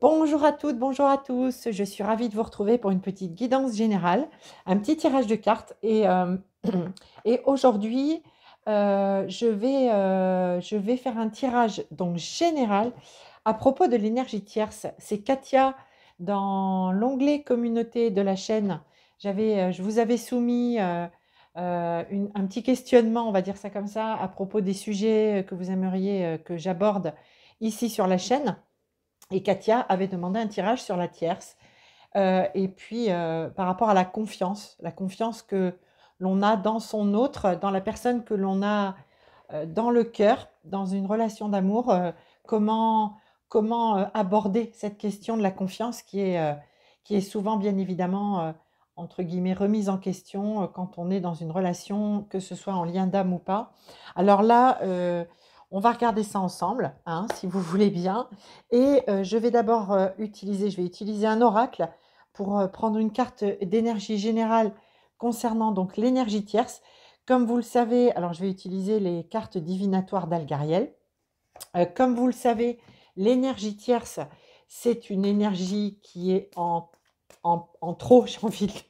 Bonjour à toutes, bonjour à tous. Je suis ravie de vous retrouver pour une petite guidance générale, un petit tirage de cartes. Et aujourd'hui, je vais faire un tirage donc général à propos de l'énergie tierce. C'est Katia dans l'onglet communauté de la chaîne. Je vous avais soumis un petit questionnement, on va dire ça comme ça, à propos des sujets que vous aimeriez que j'aborde ici sur la chaîne. Et Katia avait demandé un tirage sur la tierce. Et puis, par rapport à la confiance que l'on a dans son autre, dans la personne que l'on a dans le cœur, dans une relation d'amour, comment, comment aborder cette question de la confiance qui est souvent, bien évidemment, entre guillemets, remise en question quand on est dans une relation, que ce soit en lien d'âme ou pas. Alors là, on va regarder ça ensemble, hein, si vous voulez bien. Et je vais d'abord je vais utiliser un oracle pour prendre une carte d'énergie générale concernant donc l'énergie tierce. Comme vous le savez, alors je vais utiliser les cartes divinatoires d'Algariel. Comme vous le savez, l'énergie tierce, c'est une énergie qui est en trop, j'ai envie de le dire.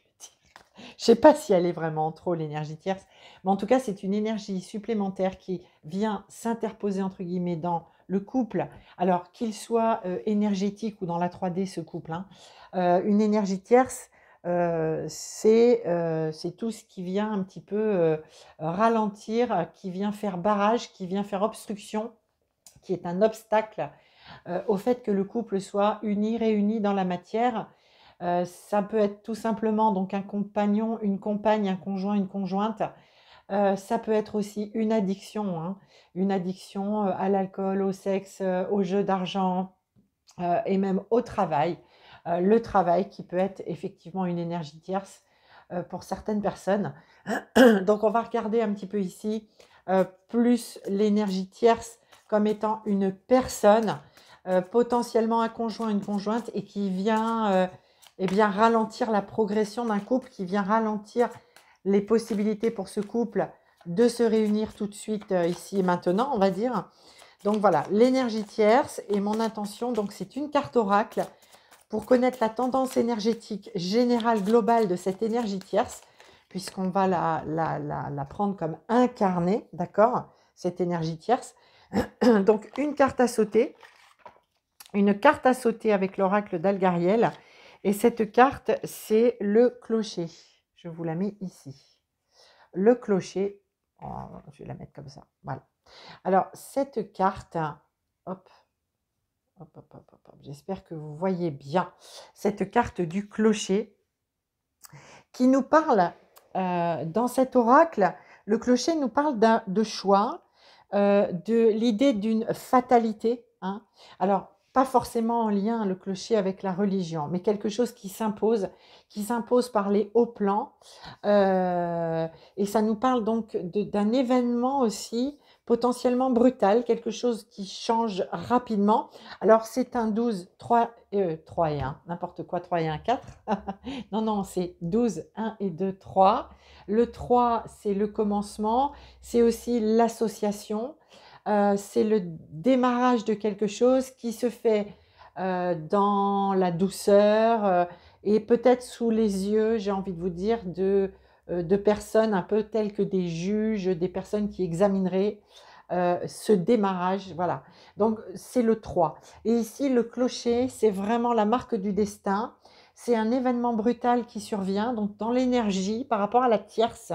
Je ne sais pas si elle est vraiment en trop, l'énergie tierce, mais en tout cas, c'est une énergie supplémentaire qui vient s'interposer, entre guillemets, dans le couple, alors qu'il soit énergétique ou dans la 3D, ce couple, hein. Une énergie tierce, c'est tout ce qui vient un petit peu ralentir, qui vient faire barrage, qui vient faire obstruction, qui est un obstacle au fait que le couple soit uni, réuni dans la matière. Ça peut être tout simplement donc un compagnon, une compagne, un conjoint, une conjointe. Ça peut être aussi une addiction à l'alcool, au sexe, au jeu d'argent et même au travail. Le travail qui peut être effectivement une énergie tierce pour certaines personnes. Donc on va regarder un petit peu ici plus l'énergie tierce comme étant une personne, potentiellement un conjoint, une conjointe, et qui vient eh bien, ralentir la progression d'un couple, qui vient ralentir les possibilités pour ce couple de se réunir tout de suite ici et maintenant, on va dire. Donc voilà, l'énergie tierce et mon intention, donc c'est une carte oracle pour connaître la tendance énergétique générale globale de cette énergie tierce, puisqu'on va la prendre comme incarnée, d'accord, cette énergie tierce. Donc une carte à sauter avec l'oracle d'Algariel. Et cette carte, c'est le clocher. Je vous la mets ici. Le clocher, oh, je vais la mettre comme ça, voilà. Alors, cette carte, hop, hop, hop, hop, hop, hop, j'espère que vous voyez bien cette carte du clocher qui nous parle, dans cet oracle, le clocher nous parle de choix, de l'idée d'une fatalité, hein. Alors, pas forcément en lien, le clocher, avec la religion, mais quelque chose qui s'impose par les hauts plans. Et ça nous parle donc d'un événement aussi potentiellement brutal, quelque chose qui change rapidement. Alors, c'est un 12, 3, 3 et 1, n'importe quoi, 3 et 1, 4. Non, non, c'est 12, 1 et 2, 3. Le 3, c'est le commencement, c'est aussi l'association, c'est le démarrage de quelque chose qui se fait dans la douceur et peut-être sous les yeux, j'ai envie de vous dire, de personnes un peu telles que des juges, des personnes qui examineraient ce démarrage. Voilà. Donc, c'est le 3. Et ici, le clocher, c'est vraiment la marque du destin. C'est un événement brutal qui survient, donc dans l'énergie par rapport à la tierce,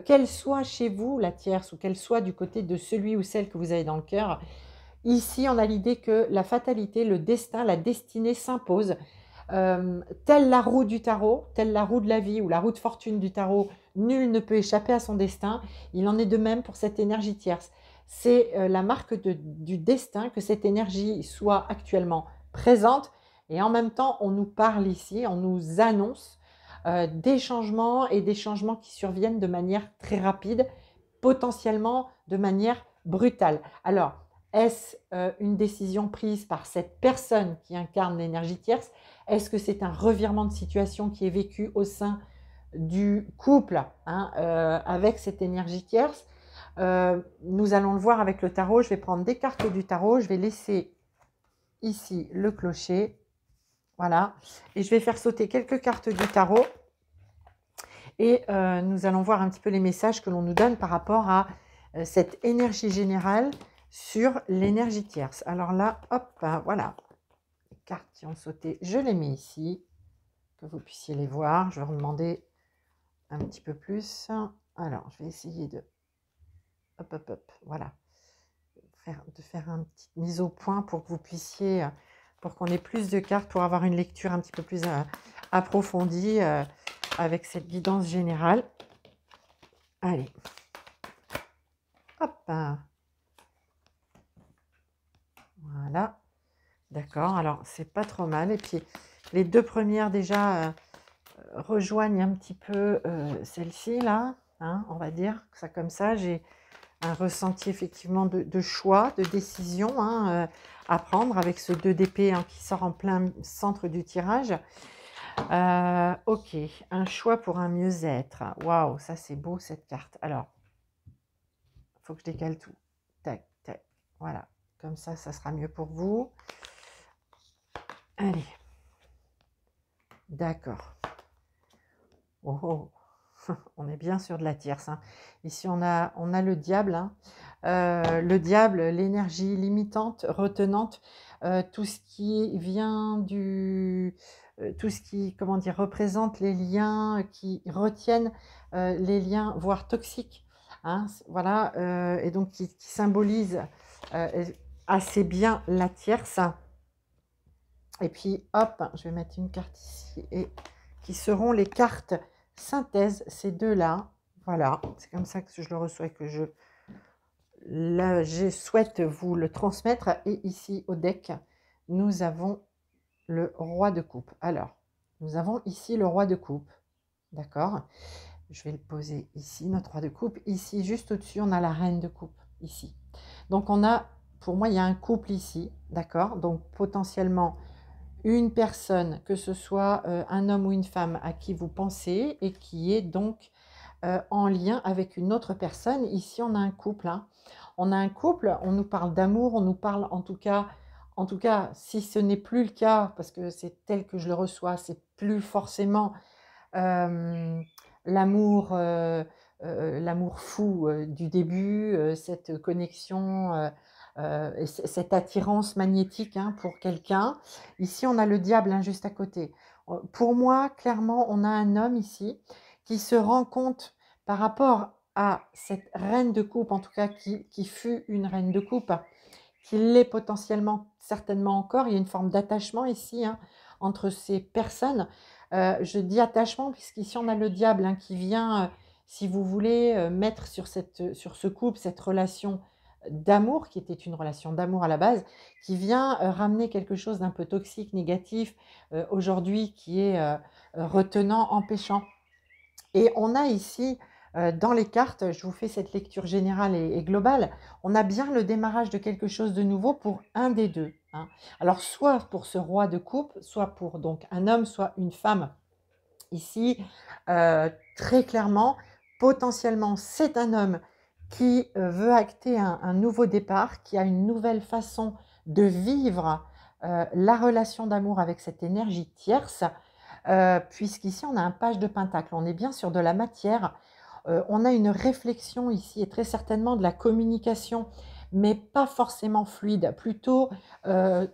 qu'elle soit chez vous, la tierce, ou qu'elle soit du côté de celui ou celle que vous avez dans le cœur. Ici, on a l'idée que la fatalité, le destin, la destinée s'impose. Telle la roue du tarot, telle la roue de la vie ou la roue de fortune du tarot, nul ne peut échapper à son destin. Il en est de même pour cette énergie tierce. C'est la marque du destin que cette énergie soit actuellement présente et en même temps, on nous parle ici, on nous annonce des changements et des changements qui surviennent de manière très rapide, potentiellement de manière brutale. Alors, est-ce une décision prise par cette personne qui incarne l'énergie tierce? Est-ce que c'est un revirement de situation qui est vécu au sein du couple, hein, avec cette énergie tierce? Nous allons le voir avec le tarot. Je vais prendre des cartes du tarot. Je vais laisser ici le clocher. Voilà. Et je vais faire sauter quelques cartes du tarot. Et nous allons voir un petit peu les messages que l'on nous donne par rapport à cette énergie générale sur l'énergie tierce. Alors là, hop, voilà. Les cartes qui ont sauté, je les mets ici, que vous puissiez les voir. Je vais vous demander un petit peu plus. Alors, je vais essayer de... Hop, hop, hop, voilà. De faire une petite mise au point pour que vous puissiez... pour qu'on ait plus de cartes, pour avoir une lecture un petit peu plus approfondie avec cette guidance générale. Allez. Hop. Voilà. D'accord. Alors, c'est pas trop mal. Et puis, les deux premières, déjà, rejoignent un petit peu celle-ci, là. Hein, on va dire ça comme ça. J'ai un ressenti, effectivement, de choix, de décision hein, à prendre avec ce 2 d'épée hein, qui sort en plein centre du tirage. Ok. Un choix pour un mieux-être. Waouh, ça, c'est beau, cette carte. Alors, il faut que je décale tout. Tac, tac. Voilà. Comme ça sera mieux pour vous. Allez. D'accord. Oh, oh. On est bien sur de la tierce. Hein. Ici, on a le diable. Hein. Le diable, l'énergie limitante, retenante, tout ce qui vient du... tout ce qui, comment dire, représente les liens qui retiennent les liens, voire toxiques. Hein, voilà, et donc qui symbolise assez bien la tierce. Et puis, hop, je vais mettre une carte ici, et qui seront les cartes synthèse, ces deux-là. Voilà, c'est comme ça que je le reçois et que je souhaite vous le transmettre. Et ici, au deck, nous avons le roi de coupe. Alors, nous avons ici le roi de coupe. D'accord? Je vais le poser ici, notre roi de coupe. Ici, juste au-dessus, on a la reine de coupe, ici. Donc, on a, pour moi, il y a un couple ici. D'accord? Donc, potentiellement, une personne, que ce soit un homme ou une femme à qui vous pensez et qui est donc en lien avec une autre personne. Ici, on a un couple. Hein. On a un couple, on nous parle d'amour, on nous parle en tout cas, si ce n'est plus le cas, parce que c'est tel que je le reçois, c'est plus forcément l'amour fou du début, cette connexion, et cette attirance magnétique hein, pour quelqu'un. Ici, on a le diable hein, juste à côté. Pour moi, clairement, on a un homme ici qui se rend compte par rapport à cette reine de coupe, en tout cas qui fut une reine de coupe, qu'il l'est potentiellement, certainement encore. Il y a une forme d'attachement ici hein, entre ces personnes. Je dis attachement puisqu'ici on a le diable hein, qui vient, si vous voulez, mettre sur ce couple, cette relation d'amour, qui était une relation d'amour à la base, qui vient ramener quelque chose d'un peu toxique, négatif, aujourd'hui, qui est retenant, empêchant. Et on a ici, dans les cartes, je vous fais cette lecture générale et globale, on a bien le démarrage de quelque chose de nouveau pour un des deux. Hein. Alors, soit pour ce roi de coupe, soit pour donc un homme, soit une femme. Ici, très clairement, potentiellement, c'est un homme qui veut acter un nouveau départ, qui a une nouvelle façon de vivre la relation d'amour avec cette énergie tierce, puisqu'ici, on a un page de pentacle. On est bien sur de la matière. On a une réflexion ici et très certainement de la communication, mais pas forcément fluide, plutôt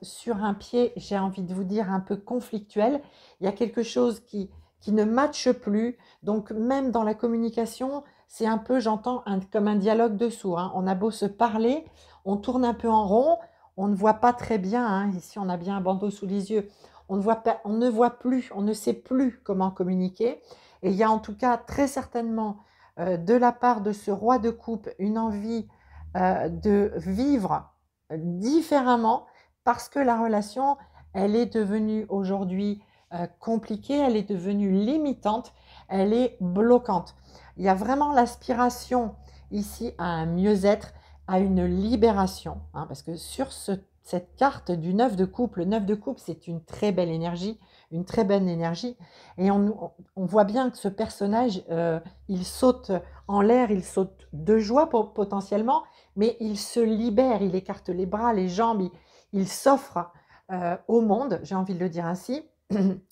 sur un pied, j'ai envie de vous dire, un peu conflictuel. Il y a quelque chose qui ne matche plus. Donc, même dans la communication, c'est un peu, j'entends, comme un dialogue de sourds. Hein. On a beau se parler, on tourne un peu en rond, on ne voit pas très bien. Hein. Ici, on a bien un bandeau sous les yeux. On ne voit plus, on ne sait plus comment communiquer. Et il y a en tout cas très certainement de la part de ce roi de coupe une envie de vivre différemment parce que la relation, elle est devenue aujourd'hui compliquée, elle est devenue limitante, elle est bloquante. Il y a vraiment l'aspiration ici à un mieux-être, à une libération, hein, parce que sur cette carte du 9 de coupe, le 9 de coupe, c'est une très belle énergie, une très belle énergie, et on voit bien que ce personnage, il saute en l'air, il saute de joie potentiellement, mais il se libère, il écarte les bras, les jambes, il s'offre au monde, j'ai envie de le dire ainsi,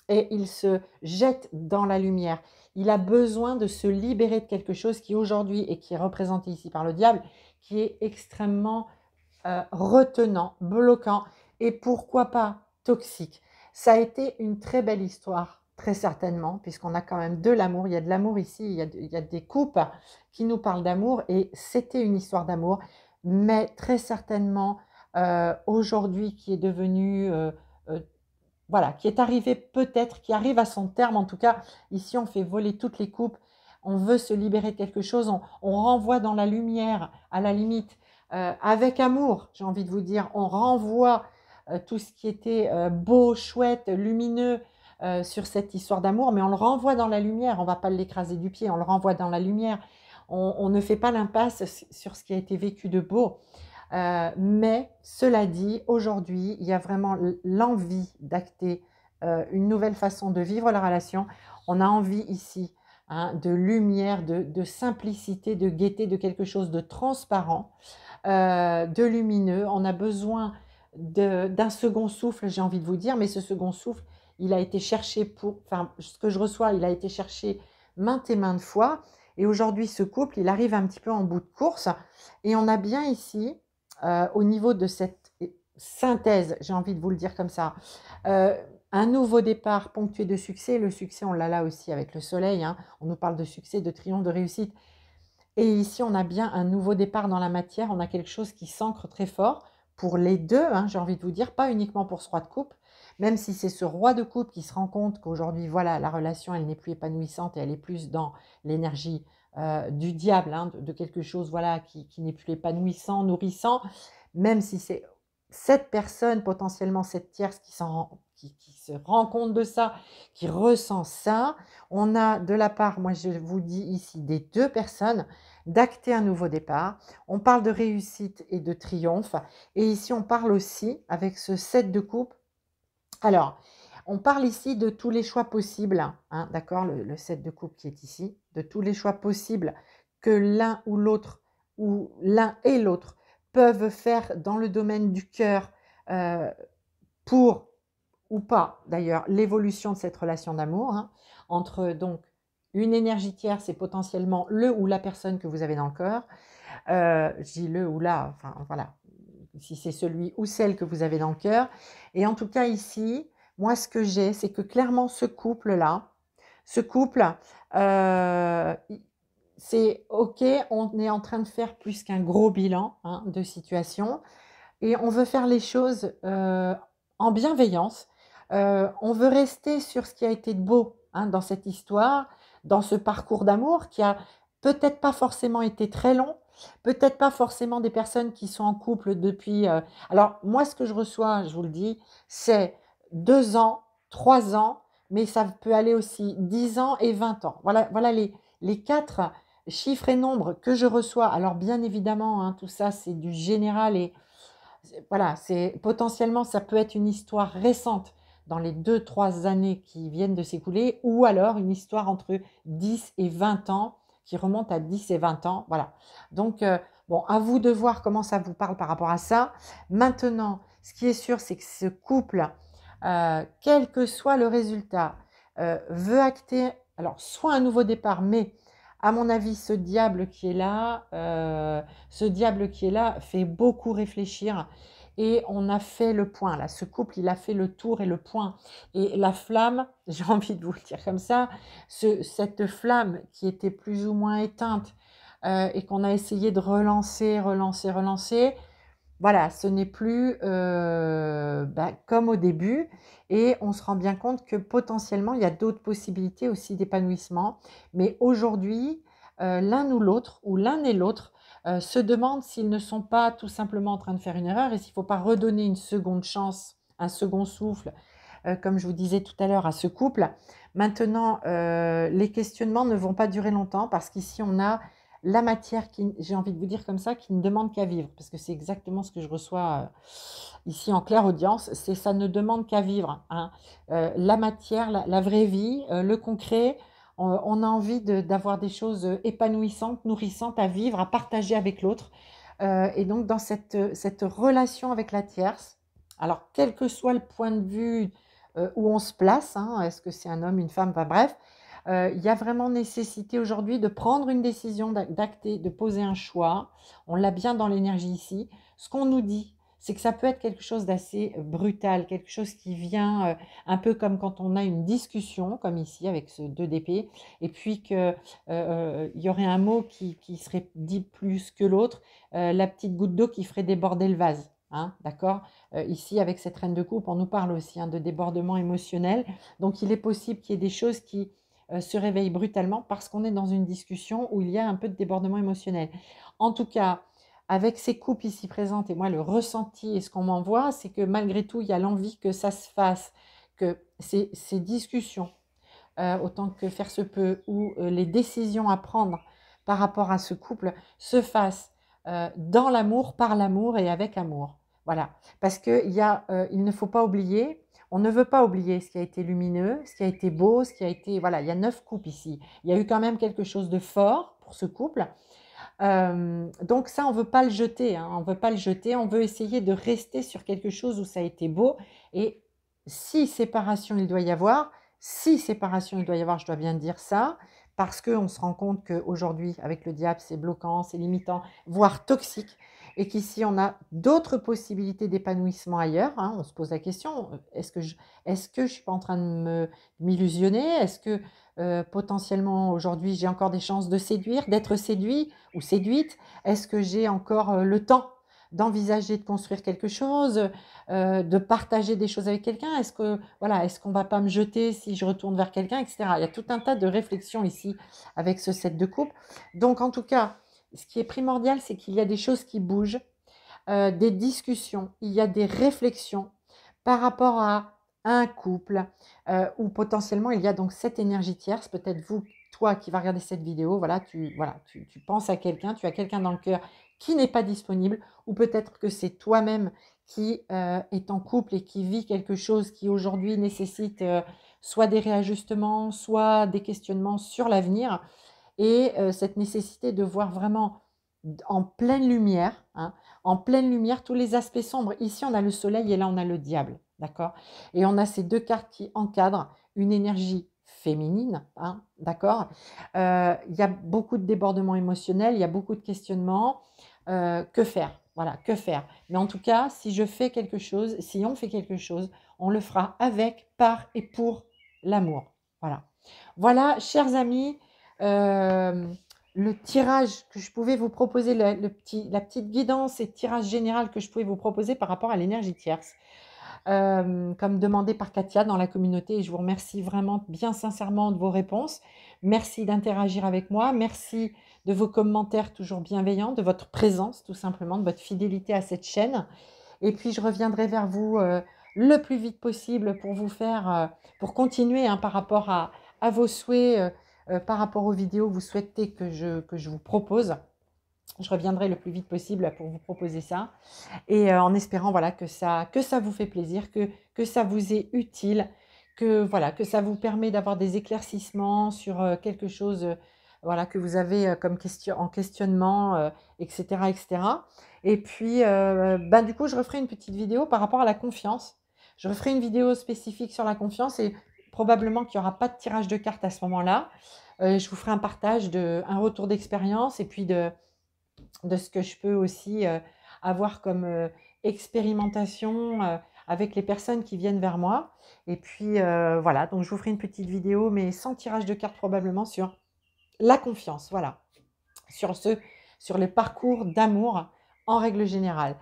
et il se jette dans la lumière. Il a besoin de se libérer de quelque chose qui aujourd'hui, et qui est représenté ici par le diable, qui est extrêmement retenant, bloquant et pourquoi pas toxique. Ça a été une très belle histoire, très certainement, puisqu'on a quand même de l'amour. Il y a de l'amour ici, il y a des couples qui nous parlent d'amour et c'était une histoire d'amour, mais très certainement aujourd'hui qui est devenue euh, voilà, qui est arrivé peut-être, qui arrive à son terme. En tout cas, ici, on fait voler toutes les coupes. On veut se libérer de quelque chose. On renvoie dans la lumière, à la limite, avec amour, j'ai envie de vous dire. On renvoie tout ce qui était beau, chouette, lumineux sur cette histoire d'amour, mais on le renvoie dans la lumière. On ne va pas l'écraser du pied, on le renvoie dans la lumière. On ne fait pas l'impasse sur ce qui a été vécu de beau. Mais cela dit, aujourd'hui, il y a vraiment l'envie d'acter une nouvelle façon de vivre la relation. On a envie ici de lumière, de simplicité, de gaieté, de quelque chose de transparent, de lumineux. On a besoin d'un second souffle, j'ai envie de vous dire, mais ce second souffle, il a été cherché enfin, ce que je reçois, il a été cherché maintes et maintes fois. Et aujourd'hui, ce couple, il arrive un petit peu en bout de course. Et on a bien ici au niveau de cette synthèse, j'ai envie de vous le dire comme ça, un nouveau départ ponctué de succès. Le succès, on l'a là aussi avec le soleil, hein. On nous parle de succès, de triomphe, de réussite. Et ici, on a bien un nouveau départ dans la matière. On a quelque chose qui s'ancre très fort pour les deux, hein, j'ai envie de vous dire, pas uniquement pour ce roi de coupe, même si c'est ce roi de coupe qui se rend compte qu'aujourd'hui, voilà, la relation, elle n'est plus épanouissante et elle est plus dans l'énergie du diable, hein, de quelque chose voilà, qui n'est plus épanouissant, nourrissant, même si c'est cette personne, potentiellement cette tierce qui se rend compte de ça, qui ressent ça. On a de la part, moi je vous dis ici, des deux personnes, d'acter un nouveau départ. On parle de réussite et de triomphe. Et ici, on parle aussi, avec ce 7 de coupe, alors, on parle ici de tous les choix possibles, hein, d'accord, le 7 de coupe qui est ici, de tous les choix possibles que l'un ou l'un et l'autre peuvent faire dans le domaine du cœur euh, pour, ou pas d'ailleurs, l'évolution de cette relation d'amour, hein, entre donc une énergie tierce et potentiellement le ou la personne que vous avez dans le cœur. Je dis le ou la, enfin voilà, si c'est celui ou celle que vous avez dans le cœur. Et en tout cas ici, moi ce que j'ai, c'est que clairement ce couple-là, euh, c'est ok, on est en train de faire plus qu'un gros bilan, hein, de situation et on veut faire les choses en bienveillance. On veut rester sur ce qui a été de beau, hein, dans cette histoire, dans ce parcours d'amour qui a peut-être pas forcément été très long, peut-être pas forcément des personnes qui sont en couple depuis. Alors moi, ce que je reçois, je vous le dis, c'est 2 ans, 3 ans, mais ça peut aller aussi 10 ans et 20 ans. Voilà les 4 chiffres et nombres que je reçois. Alors bien évidemment, hein, tout ça, c'est du général et voilà, c'est potentiellement, ça peut être une histoire récente dans les 2, 3 années qui viennent de s'écouler, ou alors une histoire entre 10 et 20 ans, qui remonte à 10 et 20 ans. Voilà. Donc, bon, à vous de voir comment ça vous parle par rapport à ça. Maintenant, ce qui est sûr, c'est que ce couple, quel que soit le résultat, veut acter, alors, soit un nouveau départ, mais à mon avis, ce diable qui est là fait beaucoup réfléchir et on a fait le point là. Ce couple, il a fait le tour et le point. Et la flamme, j'ai envie de vous le dire comme ça, cette flamme qui était plus ou moins éteinte et qu'on a essayé de relancer, voilà, ce n'est plus comme au début et on se rend bien compte que potentiellement, il y a d'autres possibilités aussi d'épanouissement. Mais aujourd'hui, l'un ou l'autre, ou l'un et l'autre, se demandent s'ils ne sont pas tout simplement en train de faire une erreur et s'il ne faut pas redonner une seconde chance, un second souffle, comme je vous disais tout à l'heure, à ce couple. Maintenant, les questionnements ne vont pas durer longtemps parce qu'ici, on a la matière qui, j'ai envie de vous dire comme ça, qui ne demande qu'à vivre, parce que c'est exactement ce que je reçois ici en claire audience, c'est ça ne demande qu'à vivre, hein. La matière, la vraie vie, le concret, on a envie d'avoir des choses épanouissantes, nourrissantes à vivre, à partager avec l'autre. Et donc dans cette relation avec la tierce, Alors, quel que soit le point de vue où on se place, hein, est-ce que c'est un homme, une femme, enfin bref, il y a vraiment nécessité aujourd'hui de prendre une décision, d'acter, de poser un choix. On l'a bien dans l'énergie ici. Ce qu'on nous dit, c'est que ça peut être quelque chose d'assez brutal, quelque chose qui vient un peu comme quand on a une discussion, comme ici avec ce 2 d'épée, et puis qu'il y aurait un mot qui serait dit plus que l'autre, la petite goutte d'eau qui ferait déborder le vase. Hein, d'accord. Ici, avec cette reine de coupe, on nous parle aussi hein, de débordement émotionnel. Donc, il est possible qu'il y ait des choses qui se réveillent brutalement parce qu'on est dans une discussion où il y a un peu de débordement émotionnel. En tout cas, avec ces coupes ici présentes, et moi, le ressenti et ce qu'on m'envoie, c'est que malgré tout, il y a l'envie que ça se fasse, que ces discussions, autant que faire se peut, ou les décisions à prendre par rapport à ce couple se fassent dans l'amour, par l'amour et avec amour. Voilà, parce qu'il il ne faut pas oublier, on ne veut pas oublier ce qui a été lumineux, ce qui a été beau, ce qui a été, voilà, il y a 9 coupes ici. Il y a eu quand même quelque chose de fort pour ce couple. Donc ça, on ne veut pas le jeter, hein, on ne veut pas le jeter, on veut essayer de rester sur quelque chose où ça a été beau. Et si séparation il doit y avoir, si séparation il doit y avoir, je dois bien dire ça, parce qu'on se rend compte qu'aujourd'hui, avec le diable, c'est bloquant, c'est limitant, voire toxique, et qu'ici, on a d'autres possibilités d'épanouissement ailleurs. Hein. On se pose la question, est-ce que je ne suis pas en train de m'illusionner? Est-ce que potentiellement, aujourd'hui, j'ai encore des chances de séduire, d'être séduit ou séduite? Est-ce que j'ai encore le temps d'envisager de construire quelque chose, de partager des choses avec quelqu'un? Est-ce que voilà, est-ce qu'on ne va pas me jeter si je retourne vers quelqu'un, etc. Il y a tout un tas de réflexions ici avec ce set de coupe. Donc, en tout cas, ce qui est primordial, c'est qu'il y a des choses qui bougent, des discussions, il y a des réflexions par rapport à un couple où potentiellement il y a donc cette énergie tierce. Peut-être vous, toi qui vas regarder cette vidéo, voilà, tu penses à quelqu'un, tu as quelqu'un dans le cœur qui n'est pas disponible, ou peut-être que c'est toi-même qui est en couple et qui vit quelque chose qui aujourd'hui nécessite soit des réajustements, soit des questionnements sur l'avenir, et cette nécessité de voir vraiment en pleine lumière, hein, en pleine lumière tous les aspects sombres. Ici, on a le soleil et là, on a le diable, d'accord? Et on a ces 2 cartes qui encadrent une énergie féminine, hein, d'accord? Il y a beaucoup de débordements émotionnels, il y a beaucoup de questionnements. Que faire? Voilà, que faire? Mais en tout cas, si je fais quelque chose, si on fait quelque chose, on le fera avec, par et pour l'amour. Voilà. Voilà, chers amis, le tirage que je pouvais vous proposer, la petite guidance et tirage général que je pouvais vous proposer par rapport à l'énergie tierce, comme demandé par Katia dans la communauté. Et je vous remercie vraiment bien sincèrement de vos réponses. Merci d'interagir avec moi. Merci de vos commentaires toujours bienveillants, de votre présence tout simplement, de votre fidélité à cette chaîne. Et puis, je reviendrai vers vous le plus vite possible pour vous faire, pour continuer hein, par rapport à vos souhaits, par rapport aux vidéos que vous souhaitez que je vous propose. Je reviendrai le plus vite possible pour vous proposer ça. Et en espérant voilà, que ça vous fait plaisir, que ça vous est utile, que, voilà, que ça vous permet d'avoir des éclaircissements sur quelque chose voilà, que vous avez comme en questionnement, etc., etc. Et puis, ben, du coup, je referai une petite vidéo par rapport à la confiance. Je referai une vidéo spécifique sur la confiance et probablement qu'il n'y aura pas de tirage de cartes à ce moment-là. Je vous ferai un partage, un retour d'expérience et puis de ce que je peux aussi avoir comme expérimentation avec les personnes qui viennent vers moi. Et puis voilà, donc je vous ferai une petite vidéo, mais sans tirage de cartes probablement, sur la confiance, voilà, sur les parcours d'amour en règle générale.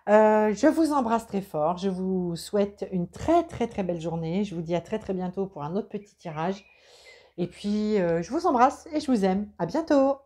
Je vous embrasse très fort, je vous souhaite une très très très belle journée, je vous dis à très très bientôt pour un autre petit tirage. Et puis je vous embrasse et je vous aime, à bientôt.